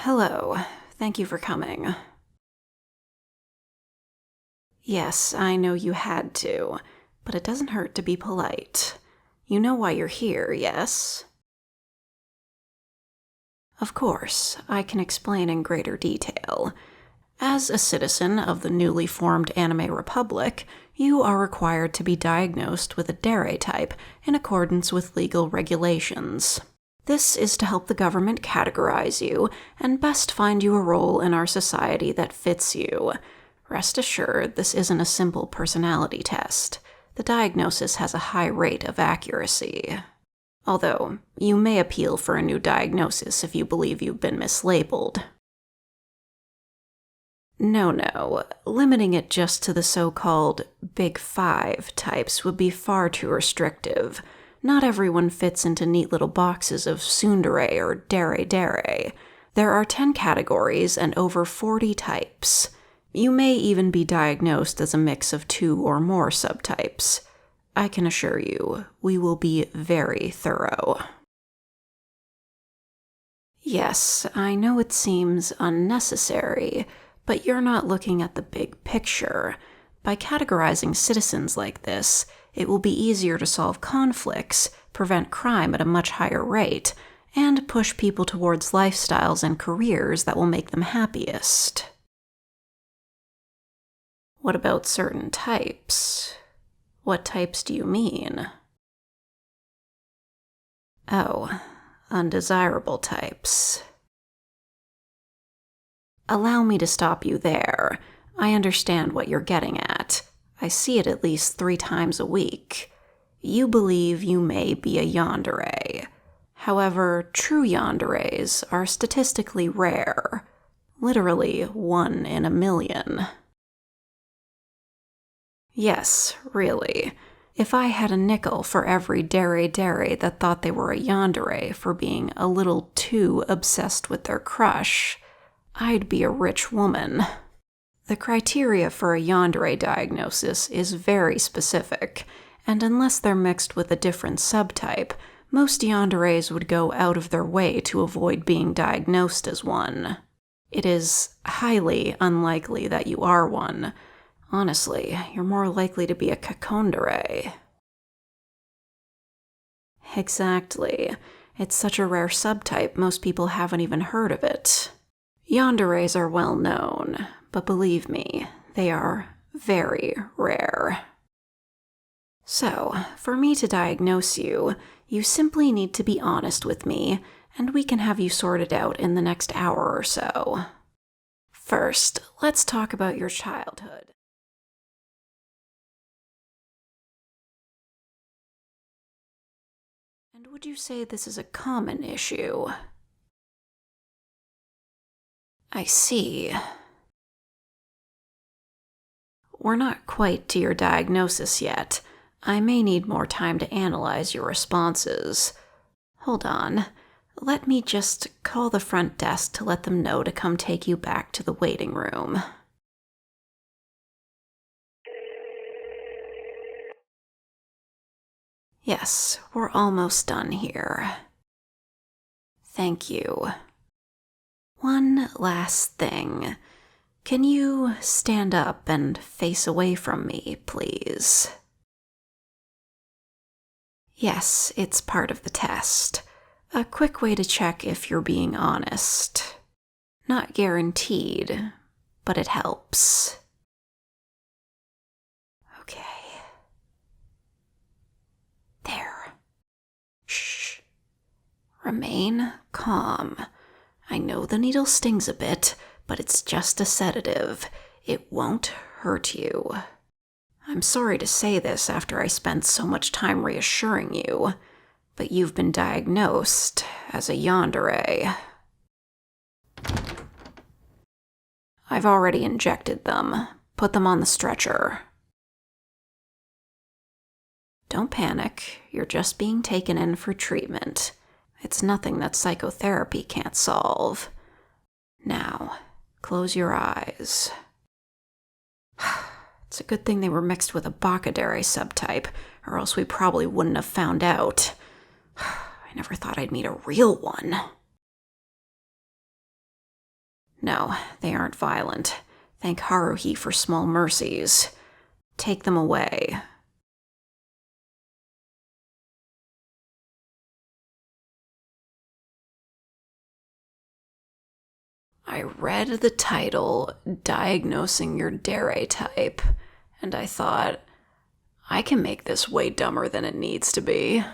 Hello. Thank you for coming. Yes, I know you had to, but it doesn't hurt to be polite. You know why you're here, yes? Of course, I can explain in greater detail. As a citizen of the newly formed Anime Republic, you are required to be diagnosed with a Dere type in accordance with legal regulations. This is to help the government categorize you and best find you a role in our society that fits you. Rest assured, this isn't a simple personality test. The diagnosis has a high rate of accuracy. Although, you may appeal for a new diagnosis if you believe you've been mislabeled. No. Limiting it just to the so-called Big Five types would be far too restrictive. Not everyone fits into neat little boxes of tsundere or dere. There are 10 categories and over 40 types. You may even be diagnosed as a mix of 2 or more subtypes. I can assure you, we will be very thorough. Yes, I know it seems unnecessary, but you're not looking at the big picture. By categorizing citizens like this, it will be easier to solve conflicts, prevent crime at a much higher rate, and push people towards lifestyles and careers that will make them happiest. What about certain types? What types do you mean? Oh, undesirable types. Allow me to stop you there. I understand what you're getting at. I see it at least 3 times a week. You believe you may be a yandere. However, true yanderes are statistically rare. Literally 1 in a million. Yes, really. If I had a nickel for every dere that thought they were a yandere for being a little too obsessed with their crush, I'd be a rich woman. The criteria for a yandere diagnosis is very specific, and unless they're mixed with a different subtype, most yanderes would go out of their way to avoid being diagnosed as one. It is highly unlikely that you are one. Honestly, you're more likely to be a kakondere. Exactly. It's such a rare subtype, most people haven't even heard of it. Yanderes are well known, but believe me, they are very rare. So, for me to diagnose you, you simply need to be honest with me, and we can have you sorted out in the next hour or so. First, let's talk about your childhood. And would you say this is a common issue? I see. We're not quite to your diagnosis yet. I may need more time to analyze your responses. Hold on. Let me just call the front desk to let them know to come take you back to the waiting room. Yes, we're almost done here. Thank you. One last thing. Can you stand up and face away from me, please? Yes, it's part of the test. A quick way to check if you're being honest. Not guaranteed, but it helps. Okay. There. Shh. Remain calm. I know the needle stings a bit, but it's just a sedative. It won't hurt you. I'm sorry to say this after I spent so much time reassuring you, but you've been diagnosed as a yandere. I've already injected them. Put them on the stretcher. Don't panic. You're just being taken in for treatment. It's nothing that psychotherapy can't solve. Now, close your eyes. It's a good thing they were mixed with a Bakadere subtype, or else we probably wouldn't have found out. I never thought I'd meet a real one. No, they aren't violent. Thank Haruhi for small mercies. Take them away. I read the title, Diagnosing Your Dere Type, and I thought, I can make this way dumber than it needs to be.